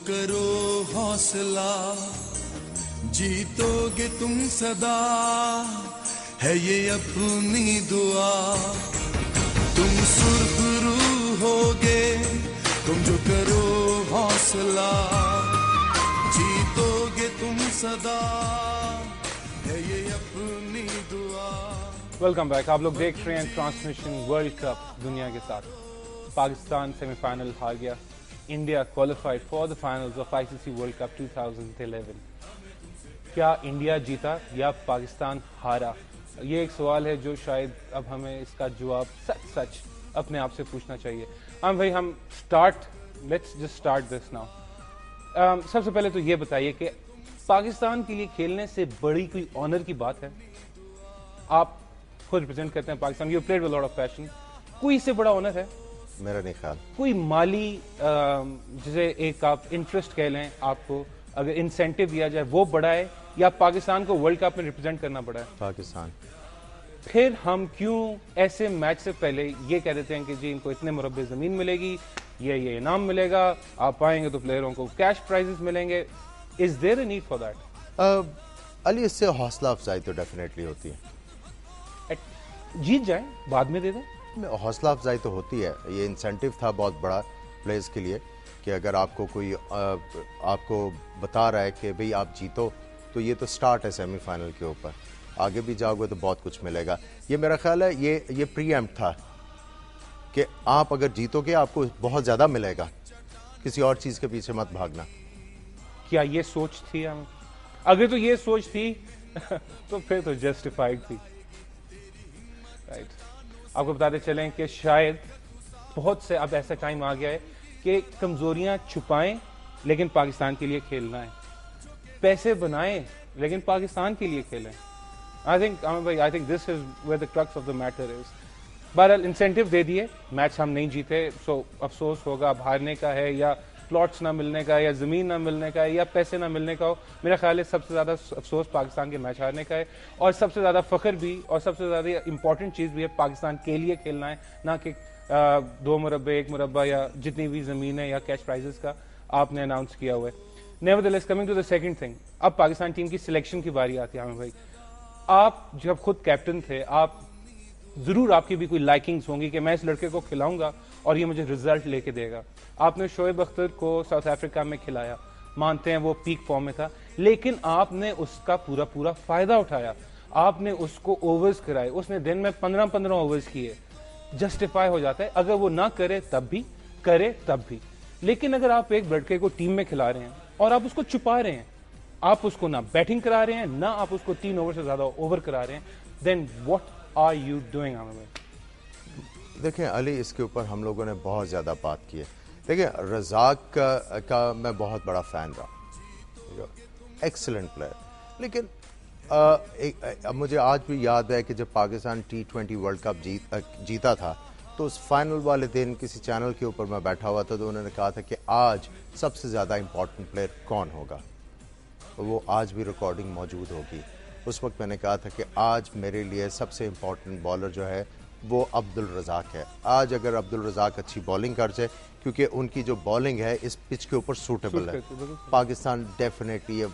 करो हौसला, जीतोगे तुम सदा, है ये अपनी दुआ। तुम सुरखरू होगे तुम जो करो हौसला, जीतोगे तुम सदा, है ये अपनी दुआ। Welcome back. आप लोग देख रहे हैं ट्रांसमिशन वर्ल्ड कप दुनिया के साथ। पाकिस्तान सेमीफाइनल हार गया, India qualified for the finals of ICC world cup 2011। क्या इंडिया जीता या पाकिस्तान हारा? ये एक सवाल है जो शायद अब हमें इसका जवाब सच अपने आप से पूछना चाहिए। भाई हम let's just start this now. सबसे पहले तो ये बताइए कि पाकिस्तान के लिए खेलने से बड़ी कोई ऑनर की बात है? आप खुद रिप्रेजेंट करते हैं Pakistan, you played with lot of passion, कोई इससे बड़ा ऑनर है? मेरा नहीं ख्याल। कोई माली जिसे एक आप इंटरेस्ट कह लें, आपको अगर इंसेंटिव दिया जाए वो बड़ा है या पाकिस्तान को वर्ल्ड कप में रिप्रेजेंट करना बड़ा है? पाकिस्तान। फिर हम क्यों ऐसे मैच से पहले ये कह देते हैं कि जी इनको इतने मुरब्बे जमीन मिलेगी, ये इनाम मिलेगा, आप आएंगे तो प्लेयरों को कैश प्राइजेस मिलेंगे? Is there a need for that? Ali, इससे हौसला अफजाई तो डेफिनेटली होती है। जीत जाए बाद में दे दें, हौसला अफजाई तो होती है। ये इंसेंटिव था बहुत बड़ा प्लेयर्स के लिए कि अगर आपको कोई आपको बता रहा है कि भाई आप जीतो, तो ये तो स्टार्ट है सेमीफाइनल के ऊपर, आगे भी जाओगे तो बहुत कुछ मिलेगा। ये मेरा ख्याल है ये प्रीएम्प्ट था कि आप अगर जीतोगे आपको बहुत ज़्यादा मिलेगा, किसी और चीज़ के पीछे मत भागना। क्या ये सोच थी? अगर तो ये सोच थी तो फिर तो जस्टिफाइड थी, राइट। आपको बताते चलें कि शायद बहुत से अब ऐसा टाइम आ गया है कि कमजोरियां छुपाएं लेकिन पाकिस्तान के लिए खेलना है, पैसे बनाएं लेकिन पाकिस्तान के लिए खेलें। I think this is where the crux of the matter is. बहरहाल इंसेंटिव दे दिए, मैच हम नहीं जीते, सो अफसोस होगा, अब हारने का है या प्लॉट्स ना मिलने का है या जमीन ना मिलने का है या पैसे ना मिलने का हो। मेरा ख्याल है सबसे ज्यादा अफसोस पाकिस्तान के मैच हारने का है, और सबसे ज्यादा फख्र भी और सबसे ज्यादा इंपॉर्टेंट चीज भी है, पाकिस्तान के लिए खेलना है, ना कि 2 मुरब्बे 1 मुरब्बा या जितनी भी जमीन है या कैश प्राइजेस का आपने अनाउंस किया हुआ है। Nevertheless, coming to the second thing, अब पाकिस्तान टीम की सिलेक्शन की बारी आती है। हमें भाई, आप जब खुद कैप्टन थे, आप जरूर आपकी भी कोई लाइकिंग्स होंगी कि मैं इस लड़के को खिलाऊंगा और ये मुझे रिजल्ट लेके देगा। आपने शोएब अख्तर को साउथ अफ्रीका में खिलाया, मानते हैं वो पीक फॉर्म में था, लेकिन आपने उसका पूरा फायदा उठाया, आपने उसको ओवर्स कराए, उसने दिन में 15 ओवर्स किए। जस्टिफाई हो जाता है, अगर वो ना करे तब भी, करे तब भी। लेकिन अगर आप एक लड़के को टीम में खिला रहे हैं और आप उसको छुपा रहे हैं, आप उसको ना बैटिंग करा रहे हैं, ना आप उसको 3 ओवर से ज्यादा ओवर करा रहे हैं, then what are you doing? देखें अली, इसके ऊपर हम लोगों ने बहुत ज़्यादा बात की है। देखिए, रज़ाक का मैं बहुत बड़ा फ़ैन रहा, एक्सीलेंट प्लेयर, लेकिन अब मुझे आज भी याद है कि जब पाकिस्तान T20 वर्ल्ड कप जीता था, तो उस फाइनल वाले दिन किसी चैनल के ऊपर मैं बैठा हुआ था, तो उन्होंने कहा था कि आज सबसे ज़्यादा इम्पॉर्टेंट प्लेयर कौन होगा, तो वो आज भी रिकॉर्डिंग मौजूद होगी। उस वक्त मैंने कहा था कि आज मेरे लिए सबसे इम्पॉर्टेंट बॉलर जो है वो अब्दुल रज़ाक है। आज अगर अब्दुल रज़ाक अच्छी बॉलिंग कर जाए, क्योंकि उनकी जो बॉलिंग है इस पिच के ऊपर सूटेबल है, पाकिस्तान डेफिनेटली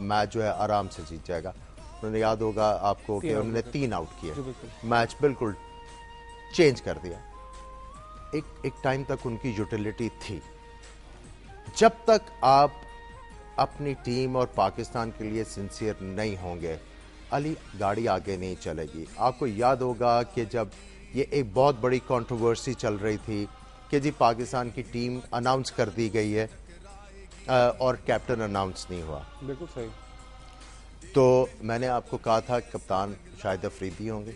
मैच जो है आराम से जीत जाएगा। उन्होंने याद होगा आपको कि उन्होंने 3 आउट किए, मैच बिल्कुल चेंज कर दिया। एक टाइम तक उनकी यूटिलिटी थी। जब तक आप अपनी टीम और पाकिस्तान के लिए सिंसियर नहीं होंगे, अली, गाड़ी आगे नहीं चलेगी। आपको याद होगा कि जब ये एक बहुत बड़ी कंट्रोवर्सी चल रही थी कि जी पाकिस्तान की टीम अनाउंस कर दी गई है और कैप्टन अनाउंस नहीं हुआ। बिल्कुल सही। तो मैंने आपको कहा था कप्तान शाहिद अफरीदी होंगे।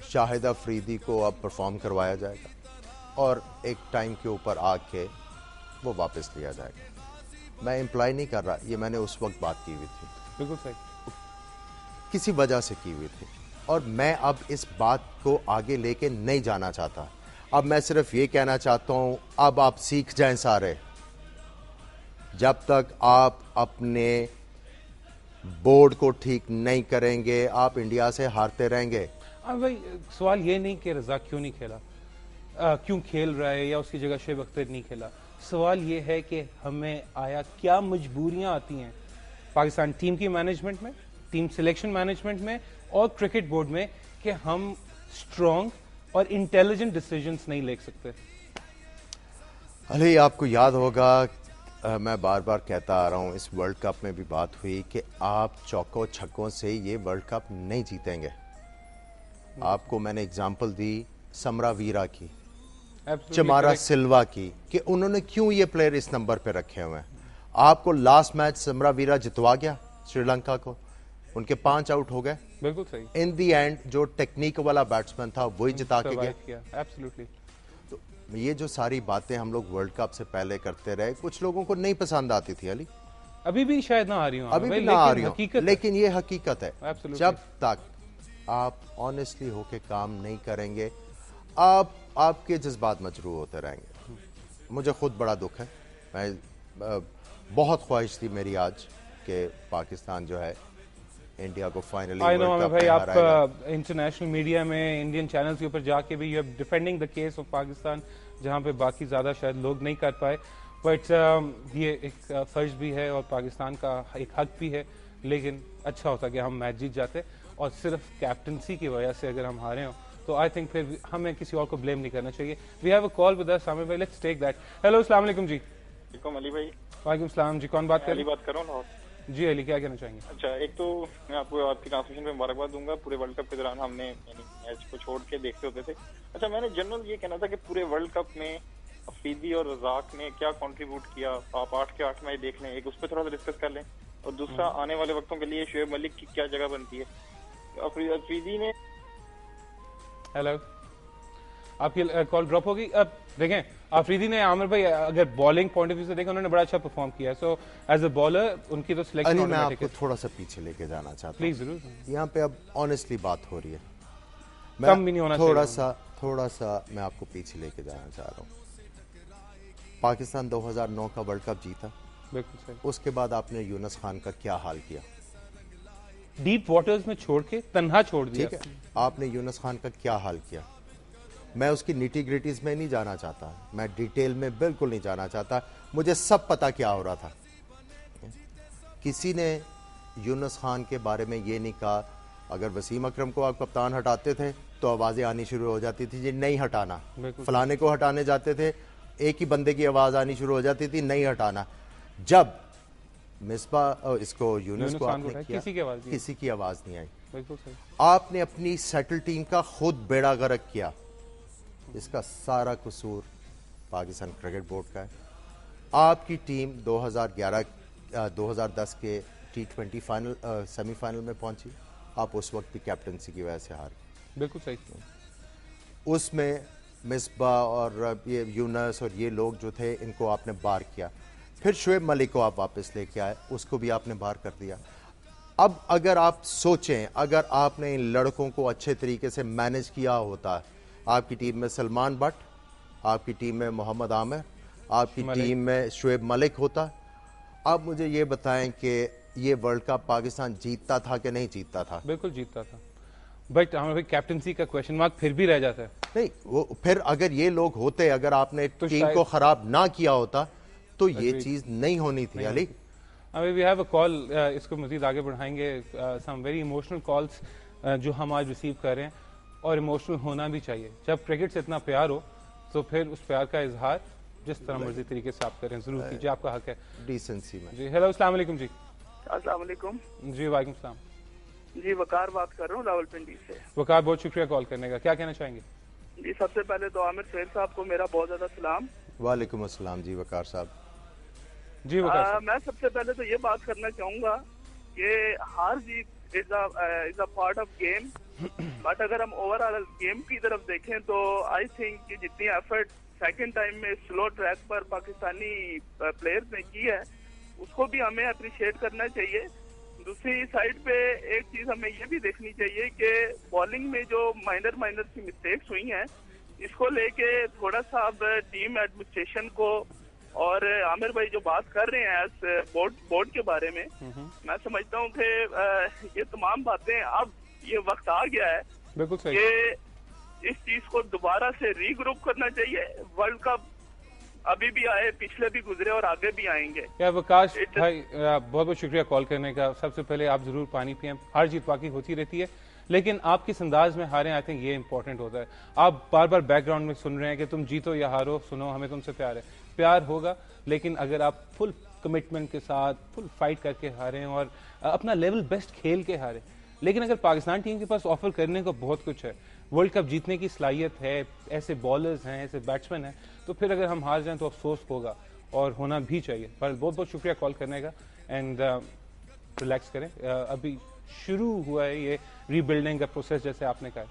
शाहिद अफरीदी को अब परफॉर्म करवाया जाएगा और एक टाइम के ऊपर आके वो वापस लिया जाएगा। मैं इम्प्लाई नहीं कर रहा, ये मैंने उस वक्त बात की हुई थी, बिल्कुल सही, किसी वजह से की हुई थी, और मैं अब इस बात को आगे लेके नहीं जाना चाहता। अब मैं सिर्फ ये कहना चाहता हूं, अब आप सीख जाएं सारे। जब तक आप अपने बोर्ड को ठीक नहीं करेंगे, आप इंडिया से हारते रहेंगे। भाई, सवाल ये नहीं कि रज़ाक क्यों नहीं खेला, क्यों खेल रहा है या उसकी जगह शोएब अख्तर नहीं खेला। सवाल ये है कि हमें आया क्या मजबूरियां आती हैं पाकिस्तान टीम की मैनेजमेंट में, टीम सिलेक्शन मैनेजमेंट में और क्रिकेट बोर्ड में कि हम स्ट्रॉन्ग और इंटेलिजेंट डिसीजंस नहीं ले सकते। अली आपको याद होगा, मैं बार बार कहता आ रहा हूं, इस वर्ल्ड कप में भी बात हुई कि आप चौकों छक्कों से ये वर्ल्ड कप नहीं जीतेंगे। आपको मैंने एग्जांपल दी समरा वीरा की, चमारा सिल्वा की, कि उन्होंने क्यों ये प्लेयर इस नंबर पे रखे हुए हैं। आपको लास्ट मैच समरा वीरा जितवा गया श्रीलंका को, उनके 5 आउट हो गए। बिल्कुल सही। इन दी एंड जो टेक्निक वाला बैट्समैन था वही जिता के गया। एब्सोल्युटली। तो ये जो सारी बातें हम लोग वर्ल्ड कप से पहले करते रहे, कुछ लोगों को नहीं पसंद आती थी अली, अभी भी शायद ना आ रही हूं, अभी भी ना आ रही हूं, लेकिन ये हकीकत है। जब तक आप ऑनेस्टली होके काम नहीं करेंगे, आपके जज्बात मजरूह होते रहेंगे। मुझे खुद बड़ा दुख है, मैं बहुत ख्वाहिश थी मेरी आज कि पाकिस्तान जो है इंडिया को फाइनली आई नो आमिर भाई, आप इंटरनेशनल मीडिया में इंडियन चैनल्स के ऊपर जाके भी you are defending the case of Pakistan, जहां पे बाकी ज्यादा शायद लोग नहीं कर पाए। बट ये एक फर्ज भी है और पाकिस्तान का एक हक भी है, लेकिन अच्छा होता कि हम मैच जीत जाते, और सिर्फ कैप्टनसी की वजह से अगर हम हारे हो तो आई थिंक फिर हमें किसी और को ब्लेम नहीं करना चाहिए। We have a call with us Aamir भाई, लेट्स टेक दैट। हेलो, अस्सलाम वालेकुम जी। अली भाई। वालेकुम सलाम जी, कौन बात कर रहे हैं? बात कर रहा हूँ। जी अली, क्या कहना चाहेंगे? अच्छा, एक तो मैं आपको आपकी ट्रांसमिशन पे मुबारकबाद दूंगा। पूरे वर्ल्ड कप के दौरान हमने मैच को छोड़ के देखते होते थे। अच्छा, मैंने जनरल ये कहना था कि पूरे वर्ल्ड कप में अफरीदी और रज़ाक ने क्या कंट्रीब्यूट किया, आप 8 के 8 मैच देख लें, एक उस पर थोड़ा सा डिस्कस कर लें, और दूसरा आने वाले वक्तों के लिए शोएब मलिक की क्या जगह बनती है। अफरीदी ने हेलो, आपकी कॉल ड्रॉप हो गई। अब देखें, अफरीदी ने, आमिर भाई अगर बॉलिंग पॉइंट ऑफ व्यू से देखें, उन्होंने बड़ा अच्छा परफॉर्म किया है। सो एज अ बॉलर उनकी तो सिलेक्शन मैं आपको थोड़ा सा पीछे लेके जाना चाहता हूं, प्लीज जरूर। यहाँ पे अब ऑनेस्टली बात हो रही है, कम भी नहीं होना चाहिए। थोड़ा सा मैं आपको पीछे लेके जाना चाह रहा हूँ। पाकिस्तान 2009 का वर्ल्ड कप जीता, बिल्कुल सही। उसके बाद आपने यूनुस खान का क्या हाल किया, डीप वाटर्स में छोड़ के तन्हा छोड़ दिया। ठीक है, आपने यूनुस खान का क्या हाल किया। मैं उसकी निटी ग्रिटीज में नहीं जाना चाहता, मैं डिटेल में बिल्कुल नहीं जाना चाहता, मुझे सब पता क्या हो रहा था। किसी ने यूनुस खान के बारे में ये नहीं कहा, अगर वसीम अकरम को आप कप्तान हटाते थे तो आवाजें आनी शुरू हो जाती थी, जी नहीं हटाना। फलाने को हटाने जाते थे, एक ही बंदे की आवाज आनी शुरू हो जाती थी, नहीं हटाना। जब मिसबा इसको यूनुस को आपने किया, किसी की आवाज नहीं आई। आपने अपनी सेटल टीम का खुद बेड़ा गर्क किया। इसका सारा कसूर पाकिस्तान क्रिकेट बोर्ड का है। आपकी टीम 2010 के T20 फाइनल सेमीफाइनल में पहुंची, आप उस वक्त भी कैप्टनसी की वजह से हार। बिल्कुल सही। उसमें मिसबा और ये यूनुस और ये लोग जो थे, इनको आपने बार किया। फिर शोएब मलिक को आप वापस लेके आए, उसको भी आपने बार कर दिया। अब अगर आप सोचें, अगर आपने इन लड़कों को अच्छे तरीके से मैनेज किया होता, आपकी टीम में सलमान बट, आपकी टीम में मोहम्मद आमिर, आपकी टीम में शोएब मलिक होता, आप मुझे ये बताएं कि ये वर्ल्ड कप पाकिस्तान जीतता था कि नहीं जीतता था? बिल्कुल जीतता था, बट हमारे भाई कैप्टनसी का क्वेश्चन मार्क फिर भी रह जाता है। नहीं, वो फिर अगर ये लोग होते, अगर आपने तो टीम को खराब ना किया होता तो ये चीज नहीं होनी थी। अली, अभी वी हैव अ कॉल, इसको मजीद आगे बढ़ाएंगे। सम वेरी इमोशनल कॉल्स जो हम आज रिसीव कर रहे हैं, और इमोशनल होना भी चाहिए। जब क्रिकेट से इतना प्यार हो तो फिर उस प्यार का इजहार जिस तरह मर्जी तरीके से आप करें, जरूर कीजिए, आपका हक है डिसेंसी में। जी हेलो, अस्सलाम वालेकुम जी। अस्सलाम वालेकुम जी, वालेकुम सलाम जी। वकार बात कर रहा हूँ रावलपिंडी से। वकार, बहुत शुक्रिया कॉल करने का, क्या कहना चाहेंगे? जी, सबसे पहले तो आमिर सैयद साहब को मेरा बहुत ज्यादा सलाम। वालेकुम अस्सलाम जी वकार साहब। जी वकार, मैं सबसे पहले तो ये बात करना चाहूंगा कि हार जीत is a part of game, but अगर हम ओवरऑल गेम की तरफ देखें तो आई थिंक कि जितनी एफर्ट सेकंड टाइम में स्लो ट्रैक पर पाकिस्तानी प्लेयर्स ने की है, उसको भी हमें अप्रिशिएट करना चाहिए। दूसरी साइड पे एक चीज हमें ये भी देखनी चाहिए कि बॉलिंग में जो माइनर सी मिस्टेक्स हुई हैं, इसको लेके थोड़ा सा अब टीम एडमिनिस्ट्रेशन को, और आमिर भाई जो बात कर रहे हैं एज बोर्ड के बारे में, मैं समझता हूँ कि ये तमाम बातें अब ये वक्त आ गया है बिल्कुल सही, इस चीज को दोबारा से रीग्रुप करना चाहिए। वर्ल्ड कप अभी भी आए, पिछले भी गुजरे और आगे भी आएंगे। या विकास भाई बहुत बहुत शुक्रिया कॉल करने का। सबसे पहले आप जरूर पानी पिएं, हार जीत बाकी होती रहती है, लेकिन आप किस अंदाज में हारें, आई थिंक ये इंपॉर्टेंट होता है। आप बार बार बैकग्राउंड में सुन रहे हैं कि तुम जीतो या हारो, सुनो हमें तुमसे प्यार है, प्यार होगा, लेकिन अगर आप फुल कमिटमेंट के साथ फुल फाइट करके हारें और अपना लेवल बेस्ट खेल के हारें। लेकिन अगर पाकिस्तान टीम के पास ऑफर करने को बहुत कुछ है, वर्ल्ड कप जीतने की सलाहियत है, ऐसे बॉलर्स हैं, ऐसे बैट्समैन हैं, तो फिर अगर हम हार जाएं तो अफसोस होगा और होना भी चाहिए। पर बहुत बहुत शुक्रिया कॉल करने का एंड रिलैक्स करें। अभी शुरू हुआ है ये रीबिल्डिंग का प्रोसेस, जैसे आपने कहा।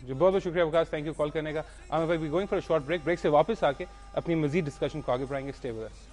जी बहुत बहुत शुक्रिया विकास, थैंक यू कॉल करने का। I am going for a short break. Break से वापस आके अपनी मजीद डिस्कशन को आगे बढ़ाएंगे। Stay with us.